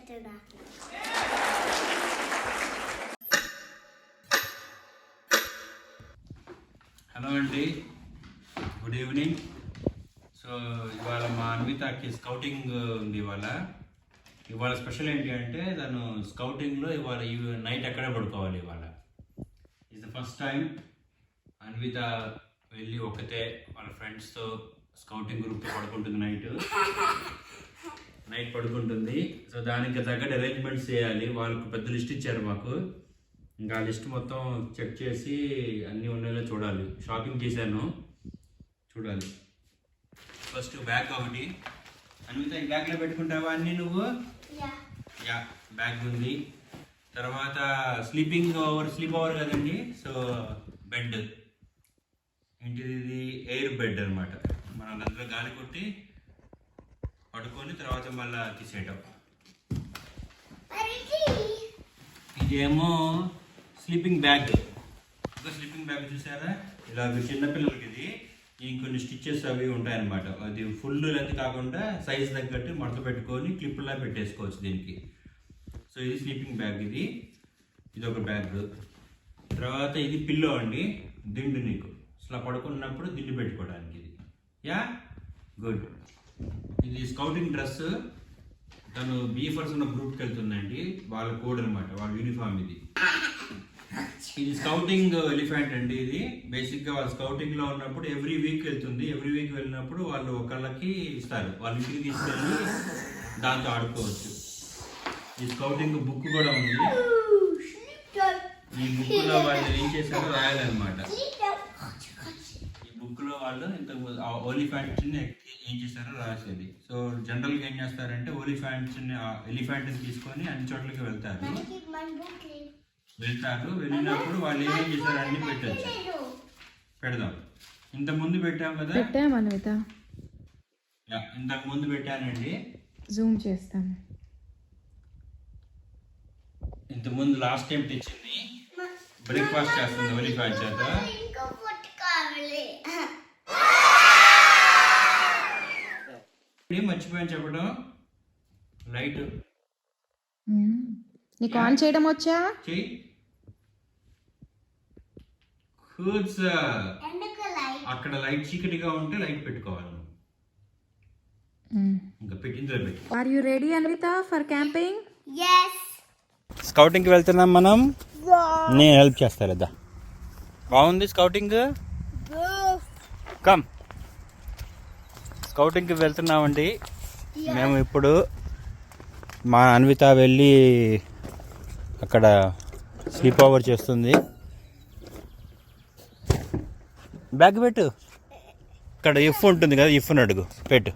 Hello అండి, good evening. So ఇవాళ మా అన్వితకి స్కౌటింగ్ ఉంది. ఇవాళ స్పెషల్ ఏంటి అంటే తను స్కౌటింగ్లో ఇవాళ నైట్ ఎక్కడే పడుకోవాలి. ఇవాళ is the first time Anvitha వెళ్ళి ఒకతే వాళ్ళ ఫ్రెండ్స్తో స్కౌటింగ్ గ్రూప్తో పడుకుంటుంది. నైట్ పడుకుంటుంది. సో దానికి తగ్గట్టు అరేంజ్మెంట్స్ చేయాలి. వాళ్ళకు పెద్ద లిస్ట్ ఇచ్చారు మాకు. ఇంకా ఆ లిస్ట్ మొత్తం చెక్ చేసి అన్నీ ఉన్నాయో చూడాలి. షాపింగ్ చేశాను, చూడాలి. ఫస్ట్ బ్యాగ్ ఒకటి. అన్విత ఈ బ్యాగ్లో పెట్టుకుంటావా అన్నీ నువ్వు? యా, బ్యాగ్ ఉంది. తర్వాత స్లీప్ ఓవర్ కదండి. సో బెడ్ ఏంటిది, ఇది ఎయిర్ బెడ్ అనమాట. మనం అందులో గాలి కొట్టి పడుకొని తర్వాత మళ్ళీ తీసేయటం. ఇదేమో స్లీపింగ్ బ్యాగ్. ఇంకా స్లీపింగ్ బ్యాగ్ చూసారా, ఇలా చిన్నపిల్లలకి ఇది ఇంకొన్ని స్టిచ్చెస్ అవి ఉంటాయన్నమాట. అది ఫుల్ లెంత్ కాకుండా సైజ్ తగ్గట్టు మడత పెట్టుకొని క్లిప్లా పెట్టేసుకోవచ్చు దీనికి. సో ఇది స్లీపింగ్ బ్యాగ్. ఇది ఒక బ్యాగ్. తర్వాత ఇది పిల్లో అండి, దిండు. నీకు అసలు పడుకున్నప్పుడు దిండు పెట్టుకోవడానికి ఇది. Yeah, good. ఇది స్కౌటింగ్ డ్రెస్. తను బీఫర్స్ ఉన్న గ్రూప్కి వెళ్తుందండి. వాళ్ళ కోడ్ అనమాట, వాళ్ళ యూనిఫామ్ ఇది. ఇది స్కౌటింగ్ ఎలిఫెంట్ అండి. ఇది బేసిక్గా వాళ్ళు స్కౌటింగ్లో ఉన్నప్పుడు ఎవ్రీ వీక్ వెళ్తుంది. ఎవ్రీ వీక్ వెళ్ళినప్పుడు వాళ్ళు ఒకళ్ళకి ఇస్తారు, వాళ్ళ ఇంటికి తీసుకెళ్ళి దాంతో ఆడుకోవచ్చు. ఈ స్కౌటింగ్ బుక్ కూడా ఉంది. ఈ బుక్లో వాళ్ళు ఏం చేశారో రాయాలన్నమాట. ఈ బుక్లో వాళ్ళు ఇంత ఓలిఫెంట్స్ని ఏం చేశారో రాసేది. సో జనరల్గా ఏం చేస్తారంటే ఎలిఫెంట్ని తీసుకొని అన్ని చోట్లకి వెళ్తారు. వెళ్ళినప్పుడు వాళ్ళు ఏమేం చేశారు అన్ని పెడదాం. ఇంతకుముందు పెట్టాం కదా, ఇంతకు ముందు పెట్టానండి. జూమ్ చేస్తాను. ఇంతకుముందు లాస్ట్ టైం తెచ్చింది. బ్రేక్ఫాస్ట్ చేస్తుంది ఒలిఫెంట్ చేత. మర్చిపోయాను చెప్పడం, లైట్ నీకు ఆన్ చేయడం వచ్చా? అక్కడ లైట్ చీకటిగా ఉంటే లైట్ పెట్టుకోవాలి. ఇంకా పెట్టిందో పెట్టి. Are you ready Anvitha for camping? yes. స్కౌటింగ్కి వెళ్తున్నాం మనం. నేను హెల్ప్ చేస్తా లేదా? బాగుంది స్కౌటింగ్. కమ్, స్కౌటింగ్కి వెళ్తున్నామండి మేము ఇప్పుడు. మా అన్విత వెళ్ళి అక్కడ స్లీప్ ఓవర్ చేస్తుంది. బ్యాగ్ పెట్టు. ఇక్కడ ఇఫ్ ఉంటుంది కదా, ఇఫ్ని అడుగు, పెట్టు.